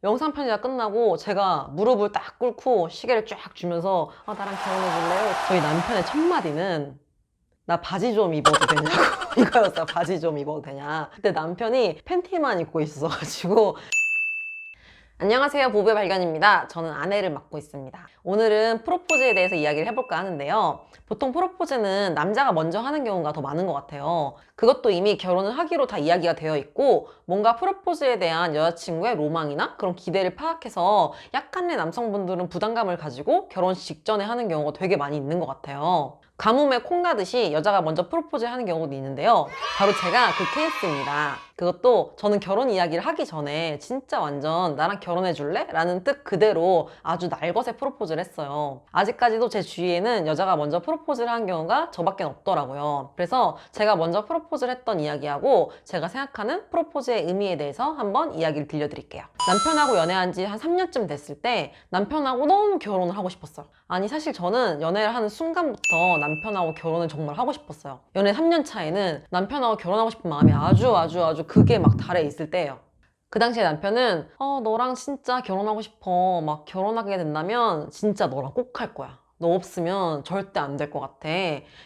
영상 편지가 끝나고 제가 무릎을 딱 꿇고 시계를 쫙 주면서 나랑 결혼해줄래요? 저희 남편의 첫 마디는 나 바지 좀 입어도 되냐고 이거였어요. 바지 좀 입어도 되냐. 그때 남편이 팬티만 입고 있어가지고 안녕하세요. 부부의 발견입니다. 저는 아내를 맡고 있습니다. 오늘은 프로포즈에 대해서 이야기를 해볼까 하는데요. 보통 프로포즈는 남자가 먼저 하는 경우가 더 많은 것 같아요. 그것도 이미 결혼을 하기로 다 이야기가 되어 있고 뭔가 프로포즈에 대한 여자친구의 로망이나 그런 기대를 파악해서 약간의 남성분들은 부담감을 가지고 결혼식 직전에 하는 경우가 되게 많이 있는 것 같아요. 가뭄에 콩 나듯이 여자가 먼저 프로포즈 하는 경우도 있는데요. 바로 제가 그 케이스입니다. 그것도 저는 결혼 이야기를 하기 전에 진짜 완전 나랑 결혼해 줄래? 라는 뜻 그대로 아주 날것의 프로포즈를 했어요. 아직까지도 제 주위에는 여자가 먼저 프로포즈를 한 경우가 저밖에 없더라고요. 그래서 제가 먼저 프로포즈를 했던 이야기하고 제가 생각하는 프로포즈의 의미에 대해서 한번 이야기를 들려드릴게요. 남편하고 연애한 지 한 3년쯤 됐을 때 남편하고 너무 결혼을 하고 싶었어요. 아니 사실 저는 연애를 하는 순간부터 남편하고 결혼을 정말 하고 싶었어요. 연애 3년 차에는 남편하고 결혼하고 싶은 마음이 아주 극에 막 달해 있을 때예요. 그 당시에 남편은 너랑 진짜 결혼하고 싶어. 막 결혼하게 된다면 진짜 너랑 꼭 할 거야. 너 없으면 절대 안 될 것 같아.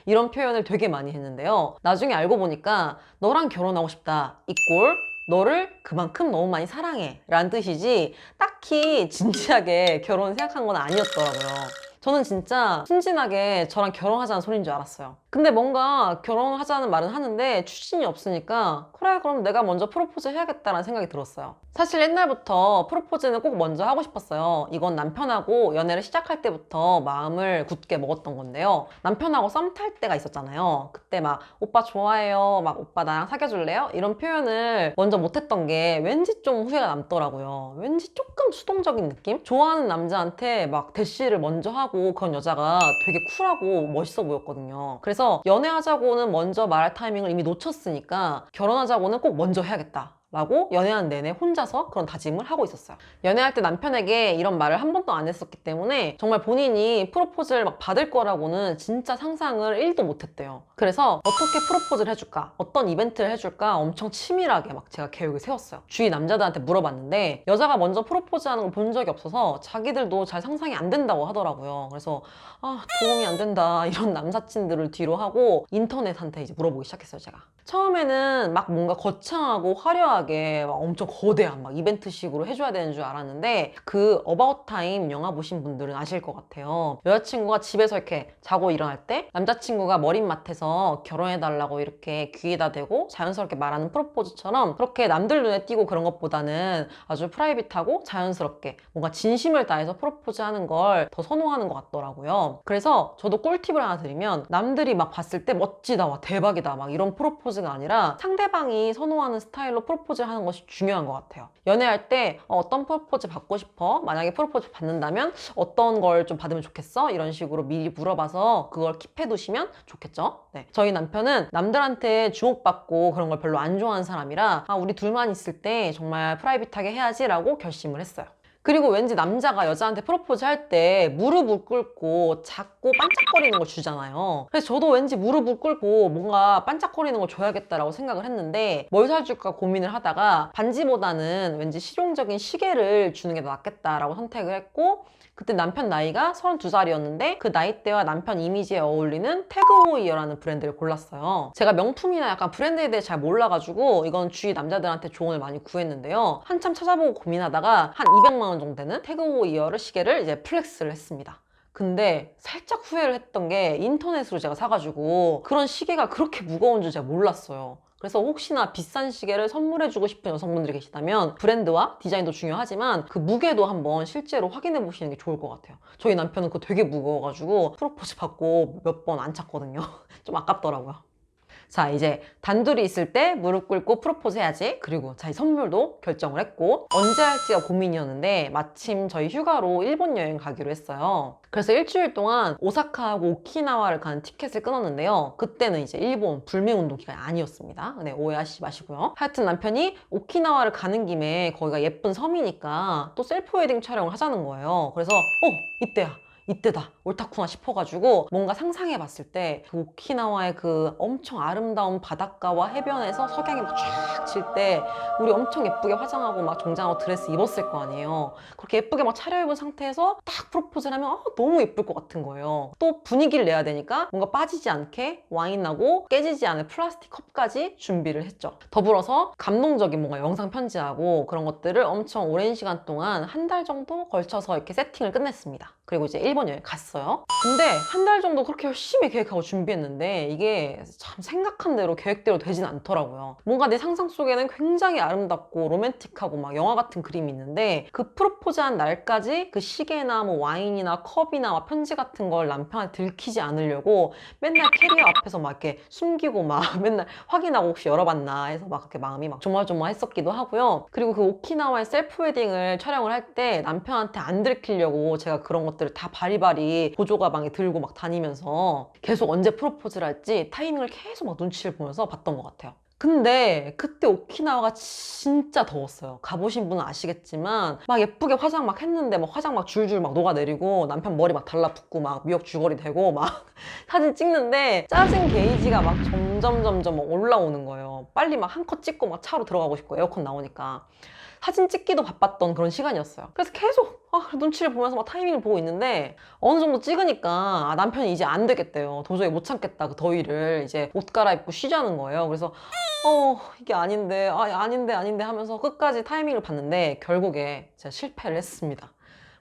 이런 표현을 되게 많이 했는데요. 나중에 알고 보니까 너랑 결혼하고 싶다. 이꼴 너를 그만큼 너무 많이 사랑해 라는 뜻이지 딱히 진지하게 결혼 생각한 건 아니었더라고요. 저는 진짜 순진하게 저랑 결혼하자는 소리인 줄 알았어요. 근데 뭔가 결혼하자는 말은 하는데 추진이 없으니까 그래 그럼 내가 먼저 프로포즈 해야겠다라는 생각이 들었어요. 사실 옛날부터 프로포즈는 꼭 먼저 하고 싶었어요. 이건 남편하고 연애를 시작할 때부터 마음을 굳게 먹었던 건데요. 남편하고 썸 탈 때가 있었잖아요. 그때 막 오빠 좋아해요, 막 오빠 나랑 사귀어줄래요? 이런 표현을 먼저 못했던 게 왠지 좀 후회가 남더라고요. 왠지 조금 수동적인 느낌? 좋아하는 남자한테 막 대시를 먼저 하고 그런 여자가 되게 쿨하고 멋있어 보였거든요. 그래서 연애하자고는 먼저 말할 타이밍을 이미 놓쳤으니까 결혼하자고는 꼭 먼저 해야겠다. 라고 연애하는 내내 혼자서 그런 다짐을 하고 있었어요. 연애할 때 남편에게 이런 말을 한 번도 안 했었기 때문에 정말 본인이 프로포즈를 막 받을 거라고는 진짜 상상을 1도 못 했대요. 그래서 어떻게 프로포즈를 해줄까? 어떤 이벤트를 해줄까? 엄청 치밀하게 막 제가 계획을 세웠어요. 주위 남자들한테 물어봤는데 여자가 먼저 프로포즈 하는 걸 본 적이 없어서 자기들도 잘 상상이 안 된다고 하더라고요. 그래서 도움이 안 된다 이런 남사친들을 뒤로 하고 인터넷한테 이제 물어보기 시작했어요, 제가. 처음에는 막 뭔가 거창하고 화려하게 막 엄청 거대한 막 이벤트식으로 해줘야 되는 줄 알았는데 그 어바웃 타임 영화 보신 분들은 아실 것 같아요. 여자친구가 집에서 이렇게 자고 일어날 때 남자친구가 머릿맡에서 결혼해달라고 이렇게 귀에다 대고 자연스럽게 말하는 프로포즈처럼 그렇게 남들 눈에 띄고 그런 것보다는 아주 프라이빗하고 자연스럽게 뭔가 진심을 다해서 프로포즈하는 걸 더 선호하는 것 같더라고요. 그래서 저도 꿀팁을 하나 드리면 남들이 막 봤을 때 멋지다, 와 대박이다 막 이런 프로포즈가 아니라 상대방이 선호하는 스타일로 프로포즈를 하는 것이 중요한 것 같아요. 연애할 때 어떤 프로포즈 받고 싶어? 만약에 프로포즈 받는다면 어떤 걸 좀 받으면 좋겠어? 이런 식으로 미리 물어봐서 그걸 킵해 두시면 좋겠죠? 네. 저희 남편은 남들한테 주목받고 그런 걸 별로 안 좋아하는 사람이라 우리 둘만 있을 때 정말 프라이빗하게 해야지 라고 결심을 했어요. 그리고 왠지 남자가 여자한테 프로포즈 할 때 무릎을 꿇고 작고 반짝거리는 걸 주잖아요. 그래서 저도 왠지 무릎을 꿇고 뭔가 반짝거리는 걸 줘야겠다라고 생각을 했는데 뭘 사줄까 고민을 하다가 반지보다는 왠지 실용적인 시계를 주는 게 더 낫겠다라고 선택을 했고 그때 남편 나이가 32살이었는데 그 나이대와 남편 이미지에 어울리는 태그호이어라는 브랜드를 골랐어요. 제가 명품이나 약간 브랜드에 대해 잘 몰라가지고 이건 주위 남자들한테 조언을 많이 구했는데요. 한참 찾아보고 고민하다가 한 200만 원 정도 되는 태그호이어를 시계를 이제 플렉스를 했습니다. 근데 살짝 후회를 했던 게 인터넷으로 제가 사가지고 그런 시계가 그렇게 무거운 줄 제가 몰랐어요. 그래서 혹시나 비싼 시계를 선물해주고 싶은 여성분들이 계시다면 브랜드와 디자인도 중요하지만 그 무게도 한번 실제로 확인해 보시는 게 좋을 것 같아요. 저희 남편은 그거 되게 무거워가지고 프로포즈 받고 몇 번 안 찼거든요. 좀 아깝더라고요. 자, 이제 단둘이 있을 때 무릎 꿇고 프로포즈 해야지. 그리고 자, 이 선물도 결정을 했고 언제 할지가 고민이었는데 마침 저희 휴가로 일본 여행 가기로 했어요. 그래서 일주일 동안 오사카하고 오키나와를 가는 티켓을 끊었는데요. 그때는 이제 일본 불매운동 기간이 아니었습니다. 네, 오해하시지 마시고요. 하여튼 남편이 오키나와를 가는 김에 거기가 예쁜 섬이니까 또 셀프 웨딩 촬영을 하자는 거예요. 그래서 이때야. 이때다 옳다쿠나 싶어가지고 뭔가 상상해봤을 때 그 오키나와의 그 엄청 아름다운 바닷가와 해변에서 석양이 막 쫙 질 때 우리 엄청 예쁘게 화장하고 막 정장하고 드레스 입었을 거 아니에요. 그렇게 예쁘게 막 차려입은 상태에서 딱 프로포즈를 하면 너무 예쁠 것 같은 거예요. 또 분위기를 내야 되니까 뭔가 빠지지 않게 와인하고 깨지지 않을 플라스틱 컵까지 준비를 했죠. 더불어서 감동적인 뭔가 영상 편지하고 그런 것들을 엄청 오랜 시간 동안 한 달 정도 걸쳐서 이렇게 세팅을 끝냈습니다. 그리고 이제 일본 여행 갔어요. 근데 한 달 정도 그렇게 열심히 계획하고 준비했는데 이게 참 생각한 대로 계획대로 되진 않더라고요. 뭔가 내 상상 속에는 굉장히 아름답고 로맨틱하고 막 영화 같은 그림이 있는데 그 프로포즈한 날까지 그 시계나 뭐 와인이나 컵이나 막 편지 같은 걸 남편한테 들키지 않으려고 맨날 캐리어 앞에서 막 이렇게 숨기고 막 맨날 확인하고 혹시 열어봤나 해서 막 그렇게 마음이 막 조마조마했었기도 하고요. 그리고 그 오키나와의 셀프 웨딩을 촬영을 할 때 남편한테 안 들키려고 제가 그런 것들을 다 바리바리 보조 가방에 들고 막 다니면서 계속 언제 프로포즈를 할지 타이밍을 계속 막 눈치를 보면서 봤던 것 같아요. 근데 그때 오키나와가 진짜 더웠어요. 가보신 분은 아시겠지만 막 예쁘게 화장 막 했는데 막 화장 막 줄줄 막 녹아내리고 남편 머리 막 달라붙고 막 미역 줄거리 되고 막 사진 찍는데 짜증 게이지가 막 점점 올라오는 거예요. 빨리 막 한 컷 찍고 막 차로 들어가고 싶고 에어컨 나오니까. 사진 찍기도 바빴던 그런 시간이었어요. 그래서 계속 눈치를 보면서 막 타이밍을 보고 있는데 어느 정도 찍으니까 남편이 이제 안 되겠대요. 도저히 못 참겠다. 그 더위를 이제 옷 갈아입고 쉬자는 거예요. 그래서 이게 아닌데 아닌데 하면서 끝까지 타이밍을 봤는데 결국에 제가 실패를 했습니다.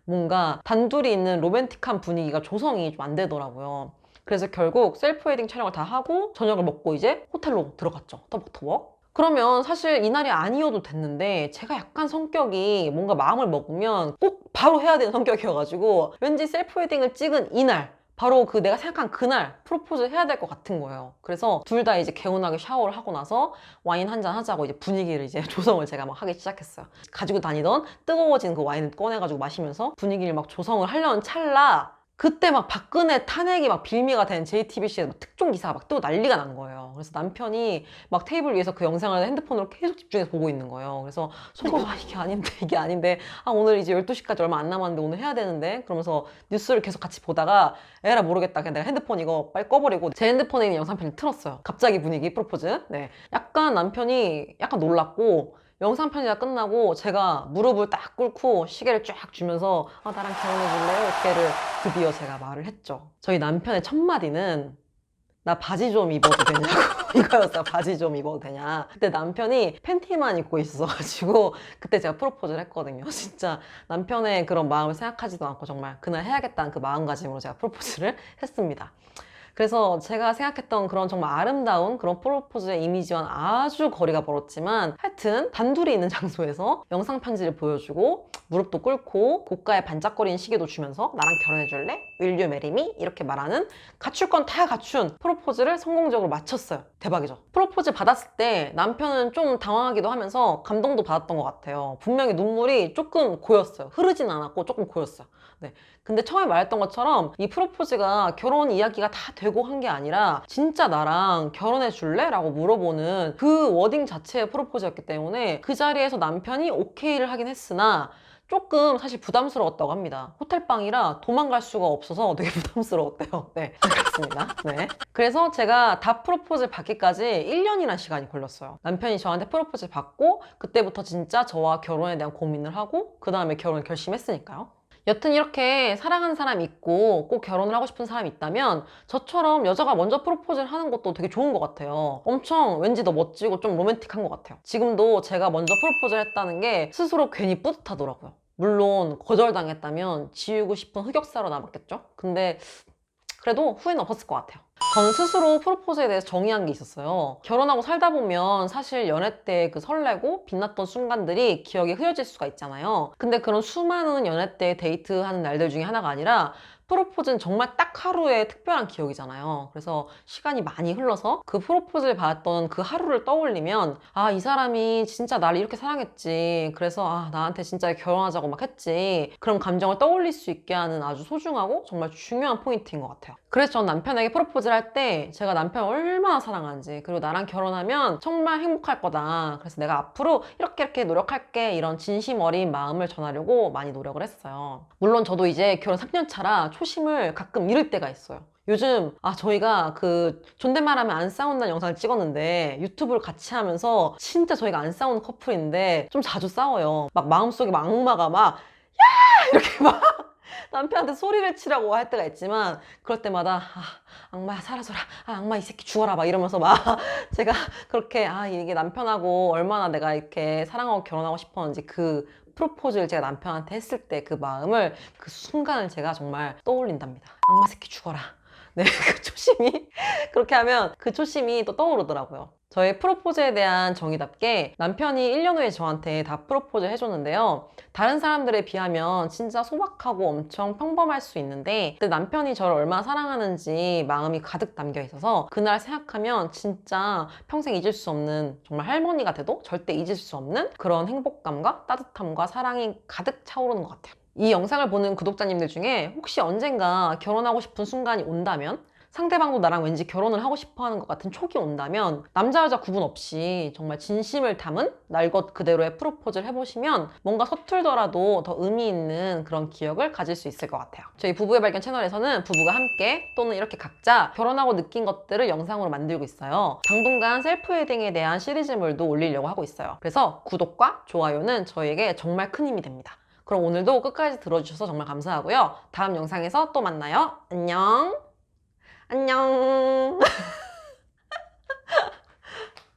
뭔가 단둘이 있는 로맨틱한 분위기가 조성이 좀 안 되더라고요. 그래서 결국 셀프 웨딩 촬영을 다 하고 저녁을 먹고 이제 호텔로 들어갔죠. 터벅터벅. 그러면 사실 이날이 아니어도 됐는데 제가 약간 성격이 뭔가 마음을 먹으면 꼭 바로 해야 되는 성격이어가지고 왠지 셀프 웨딩을 찍은 이날 바로 그 내가 생각한 그날 프로포즈 해야 될 것 같은 거예요. 그래서 둘 다 이제 개운하게 샤워를 하고 나서 와인 한잔 하자고 이제 분위기를 이제 조성을 제가 막 하기 시작했어요. 가지고 다니던 뜨거워진 그 와인을 꺼내가지고 마시면서 분위기를 막 조성을 하려는 찰나 그때 막 박근혜 탄핵이 막 빌미가 된 JTBC에 막 특종 기사가 막 또 난리가 난 거예요. 그래서 남편이 막 테이블 위에서 그 영상을 핸드폰으로 계속 집중해서 보고 있는 거예요. 그래서 속으로 이게 아닌데 오늘 이제 12시까지 얼마 안 남았는데 오늘 해야 되는데 그러면서 뉴스를 계속 같이 보다가 에라 모르겠다. 그냥 내가 핸드폰 이거 빨리 꺼버리고 제 핸드폰에 있는 영상편을 틀었어요. 갑자기 분위기 프로포즈. 네, 약간 남편이 약간 놀랐고 영상 편지가 끝나고 제가 무릎을 딱 꿇고 시계를 쫙 주면서 나랑 결혼해줄래요? 이렇게를 드디어 제가 말을 했죠. 저희 남편의 첫 마디는 나 바지 좀 입어도 되냐고 이거였어요. 바지 좀 입어도 되냐. 그때 남편이 팬티만 입고 있어가지고 그때 제가 프로포즈를 했거든요. 진짜 남편의 그런 마음을 생각하지도 않고 정말 그날 해야겠다는 그 마음가짐으로 제가 프로포즈를 했습니다. 그래서 제가 생각했던 그런 정말 아름다운 그런 프로포즈의 이미지와는 아주 거리가 멀었지만 하여튼 단둘이 있는 장소에서 영상 편지를 보여주고 무릎도 꿇고 고가의 반짝거리는 시계도 주면서 나랑 결혼해줄래? Will you marry me? 이렇게 말하는 갖출 건 다 갖춘 프로포즈를 성공적으로 마쳤어요. 대박이죠. 프로포즈 받았을 때 남편은 좀 당황하기도 하면서 감동도 받았던 것 같아요. 분명히 눈물이 조금 고였어요. 흐르진 않았고 조금 고였어요. 네. 근데 처음에 말했던 것처럼 이 프로포즈가 결혼 이야기가 다 되고 한 게 아니라 진짜 나랑 결혼해 줄래? 라고 물어보는 그 워딩 자체의 프로포즈였기 때문에 그 자리에서 남편이 오케이를 하긴 했으나 조금 사실 부담스러웠다고 합니다. 호텔방이라 도망갈 수가 없어서 되게 부담스러웠대요. 네, 그렇습니다. 네. 그래서 제가 다 프로포즈 받기까지 1년이나 시간이 걸렸어요. 남편이 저한테 프로포즈 받고 그때부터 진짜 저와 결혼에 대한 고민을 하고 그 다음에 결혼을 결심했으니까요. 여튼 이렇게 사랑하는 사람이 있고 꼭 결혼을 하고 싶은 사람이 있다면 저처럼 여자가 먼저 프로포즈를 하는 것도 되게 좋은 것 같아요. 엄청 왠지 더 멋지고 좀 로맨틱한 것 같아요. 지금도 제가 먼저 프로포즈를 했다는 게 스스로 괜히 뿌듯하더라고요. 물론 거절당했다면 지우고 싶은 흑역사로 남았겠죠? 근데 그래도 후회는 없었을 것 같아요. 저는 스스로 프로포즈에 대해서 정의한 게 있었어요. 결혼하고 살다 보면 사실 연애 때 그 설레고 빛났던 순간들이 기억에 흐려질 수가 있잖아요. 근데 그런 수많은 연애 때 데이트하는 날들 중에 하나가 아니라 프로포즈는 정말 딱 하루의 특별한 기억이잖아요. 그래서 시간이 많이 흘러서 그 프로포즈를 받았던 그 하루를 떠올리면 이 사람이 진짜 나를 이렇게 사랑했지. 그래서 나한테 진짜 결혼하자고 막 했지. 그런 감정을 떠올릴 수 있게 하는 아주 소중하고 정말 중요한 포인트인 것 같아요. 그래서 전 남편에게 프로포즈를 할 때 제가 남편을 얼마나 사랑하는지 그리고 나랑 결혼하면 정말 행복할 거다. 그래서 내가 앞으로 이렇게 노력할게 이런 진심 어린 마음을 전하려고 많이 노력을 했어요. 물론 저도 이제 결혼 3년 차라 초심을 가끔 잃을 때가 있어요. 요즘 저희가 그 존댓말하면 안 싸운다는 영상을 찍었는데 유튜브를 같이 하면서 진짜 저희가 안 싸우는 커플인데 좀 자주 싸워요. 막 마음속에 막 악마가 막 야! 이렇게 막 남편한테 소리를 치라고 할 때가 있지만 그럴 때마다 악마야 사라져라, 악마 이 새끼 죽어라 막 이러면서 막 제가 그렇게 이게 남편하고 얼마나 내가 이렇게 사랑하고 결혼하고 싶었는지 그 프로포즈를 제가 남편한테 했을 때 그 마음을 그 순간을 제가 정말 떠올린답니다. 악마 새끼 죽어라. 네, 그 초심이 그렇게 하면 그 초심이 또 떠오르더라고요. 저의 프로포즈에 대한 정의답게 남편이 1년 후에 저한테 다 프로포즈 해줬는데요. 다른 사람들에 비하면 진짜 소박하고 엄청 평범할 수 있는데 근데 남편이 저를 얼마나 사랑하는지 마음이 가득 담겨 있어서 그날 생각하면 진짜 평생 잊을 수 없는, 정말 할머니가 돼도 절대 잊을 수 없는 그런 행복감과 따뜻함과 사랑이 가득 차오르는 것 같아요. 이 영상을 보는 구독자님들 중에 혹시 언젠가 결혼하고 싶은 순간이 온다면, 상대방도 나랑 왠지 결혼을 하고 싶어 하는 것 같은 촉이 온다면 남자 여자 구분 없이 정말 진심을 담은 날 것 그대로의 프로포즈를 해보시면 뭔가 서툴더라도 더 의미 있는 그런 기억을 가질 수 있을 것 같아요. 저희 부부의 발견 채널에서는 부부가 함께 또는 이렇게 각자 결혼하고 느낀 것들을 영상으로 만들고 있어요. 당분간 셀프 웨딩에 대한 시리즈물도 올리려고 하고 있어요. 그래서 구독과 좋아요는 저희에게 정말 큰 힘이 됩니다. 그럼 오늘도 끝까지 들어주셔서 정말 감사하고요. 다음 영상에서 또 만나요. 안녕. 안녕.